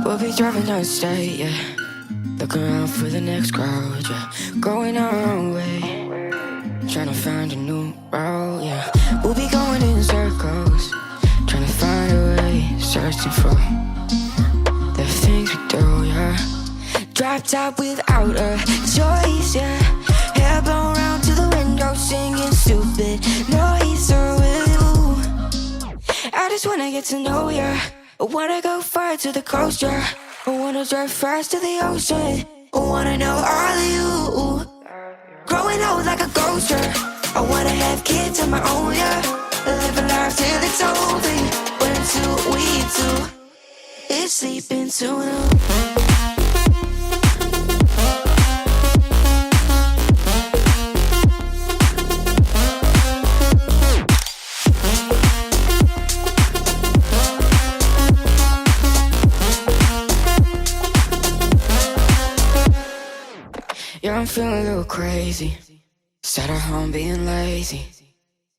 We'll be driving down the state, yeah. Looking around for the next crowd, yeah. Going our own way, trying to find a new route, yeah. We'll be going in circles, trying to find a way, searching for the things we do, yeah. Drop top without a choice, yeah. Hair blown round to the window, singing stupid noise with you. I just wanna get to know ya. I wanna go far to the coast, yeah. I wanna drive fast to the ocean. I wanna know all of you. Growing old like a ghost, yeah. I wanna have kids of my own, yeah. Live a life till it's over. But until we do, it's sleeping too long. Yeah, I'm feeling a little crazy. Sat at home being lazy.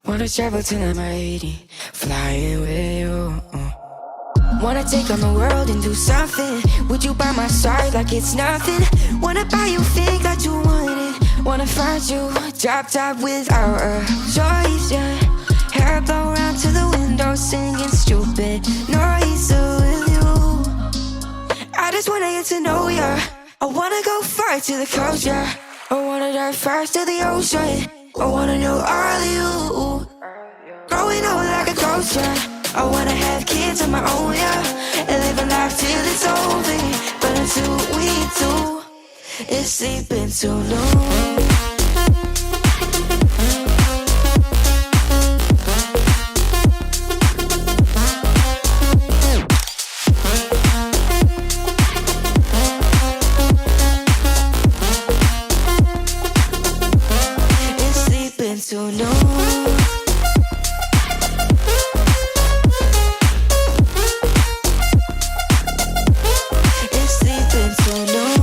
Wanna travel till I'm 80, flying with you. Wanna take on the world and do something. Would you by my side like it's nothing? Wanna buy you things that you wanted. Wanna find you, drop top without a choice, yeah. Hair blow round to the window, singing stupid noise with you. I just wanna get to know ya. I wanna go far to the coast, yeah. I wanna dive fast to the ocean. I wanna know all of you. Growing old like a ghost, yeah. I wanna have kids of my own, yeah. And live a life till it's over. But until we do, it's sleeping too long. So no. It's sleeping so long.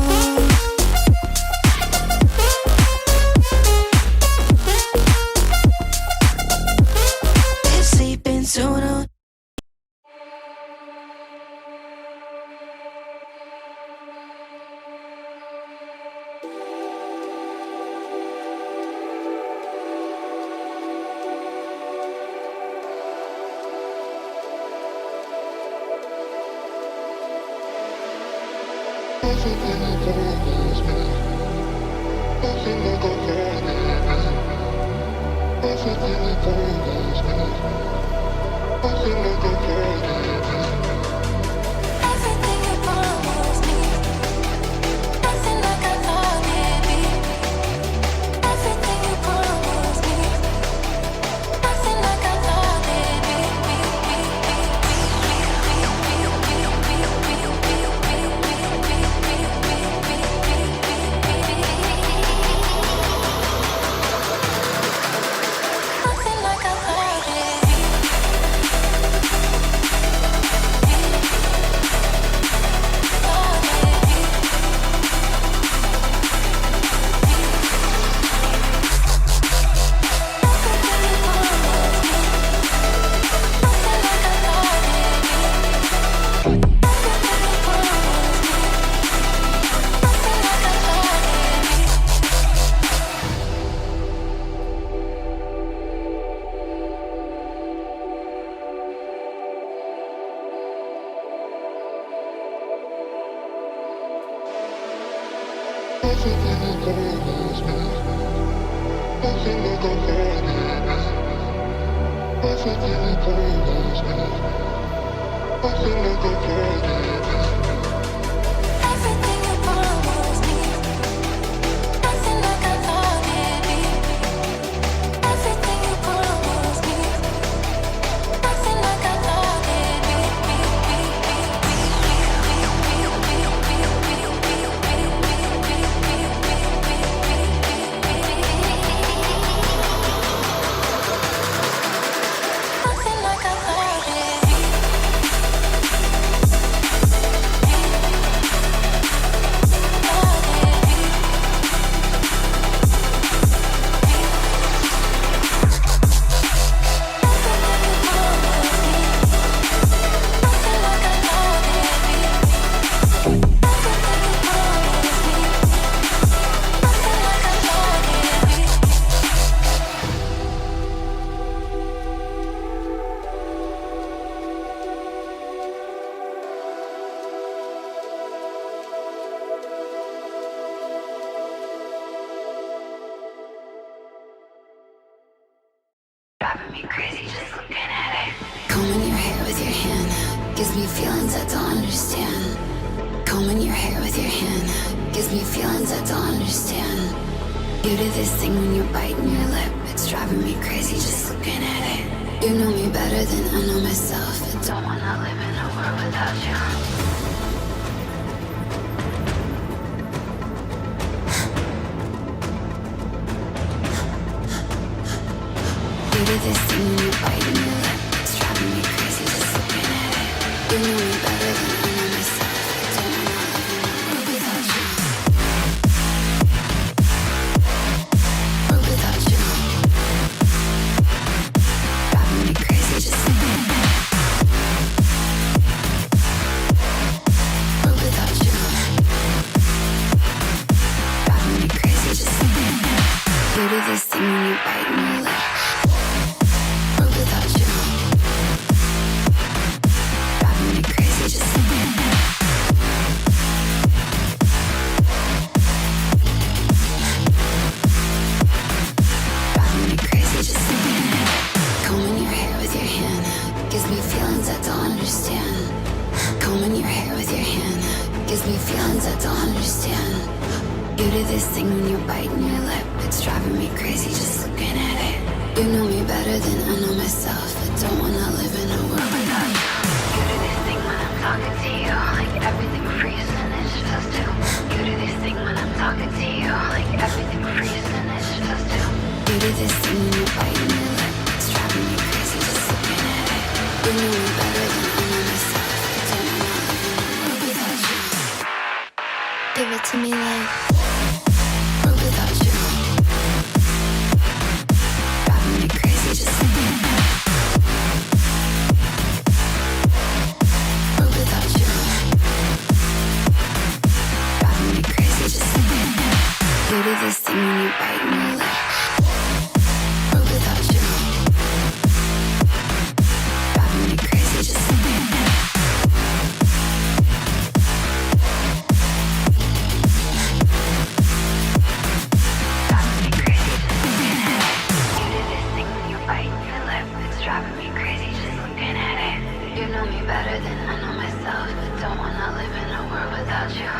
It's sleeping so long. It's Nothing like I thought it. me crazy just looking at it. Combing your hair with your hand gives me feelings I don't understand. Combing your hair with your hand gives me feelings I don't understand. You do this thing when you're biting your lip, it's driving me crazy just looking at it. You know me better than I know myself. I don't wanna live in a world without you. You do this thing when you're biting your lip, it's driving me crazy just looking at it. You know me better than I know myself. I don't wanna live in a world without you. World without you. Driving me crazy just looking at it. World without you. Driving me crazy just looking at it. You do this thing when you're biting your lip. This thing when you're biting your lip, it's driving me crazy just looking at it. You know me better than I know myself. I don't wanna live in a world without you. You do this thing when I'm talking to you, like everything freezes and it's just you. You do this thing when I'm talking to you, like everything freezes and it's just you. You do this thing when you're biting your lip, it's driving me crazy just looking at it. You know me better than I know myself. I don't wanna live in a world without you. Give it to me like without you. Driving me crazy just looking at it. World without you. Driving me crazy just looking at it. You do this thing when you're biting your lip. World without you. Driving me crazy just looking at it. Driving me crazy just looking at it. You know me better than I know myself. I don't wanna live in a world without you.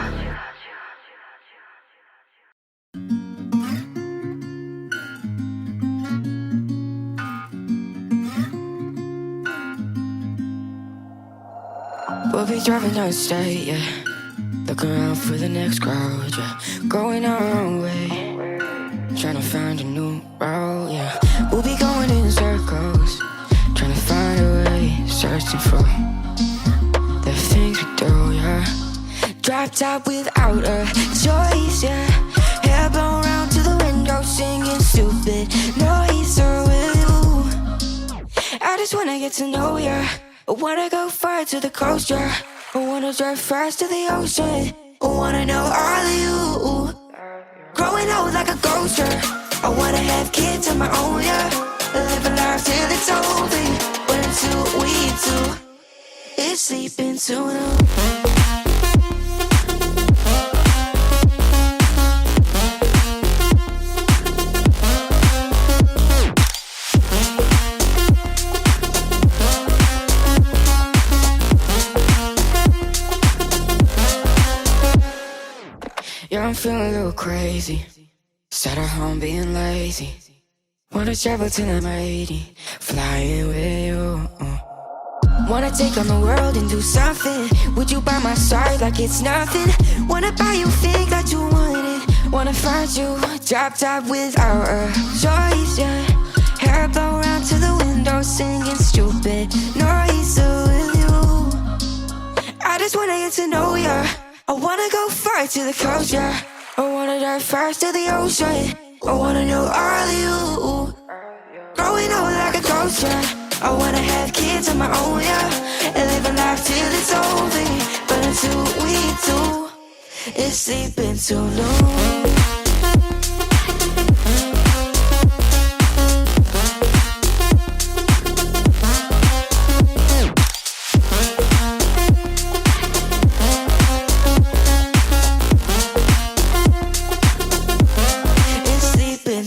We'll be driving down the state, yeah. Looking around for the next crowd, yeah. Going our own way, trying to find a new route, yeah. We'll be going in circles, trying to find a way, searching for the things we do, yeah. Drop top without a choice, yeah. Hair blown round to the window, singing stupid noises with you. I just wanna get to know ya. I wanna go far to the coast, yeah. I wanna drive fast to the ocean. I wanna know all of you. Growing old like a ghost, yeah. I wanna have kids of my own, yeah. Live a life till it's over. But until we do, it's sleeping too long. Yeah, I'm feeling a little crazy. Sat at home being lazy. Wanna travel till I'm 80, flying with you. Wanna take on the world and do something. Would you by my side like it's nothing? Wanna buy you things that you wanted. Wanna find you, drop top without a choice, yeah. Hair blow round to the window, singing stupid noises with you. I just wanna get to know ya. I wanna go far to the coast, yeah. I wanna dive fast to the ocean. I wanna know all of you. Growing old like a ghost, yeah. I wanna have kids of my own, yeah. And live a life till it's over. But until we do, it's sleeping too long.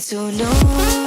Too long.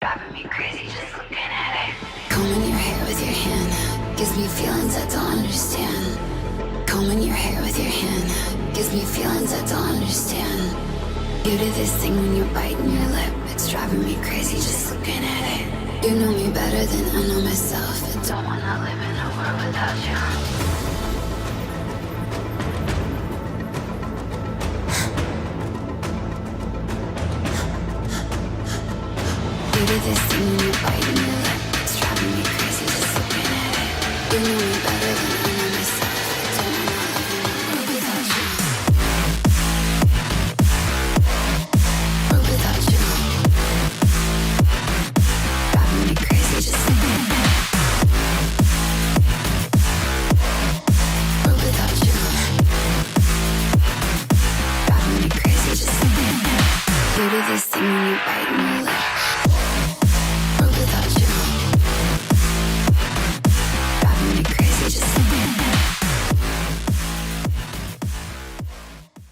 Driving me crazy just looking at it. Combing your hair with your hand gives me feelings I don't understand. Combing your hair with your hand gives me feelings I don't understand. You do this thing when you're biting your lip. It's driving me crazy just looking at it. You know me better than I know myself. I don't wanna live in a world without you. You do this thing when you're biting your lip. It's driving me crazy just looking at it. You know me better than I know myself. I don't wanna live in a world without you. World without you. Driving me crazy just looking at it. World without you. Driving me crazy just looking at it. You do this thing when you're biting your lip. Without you, driving me crazy.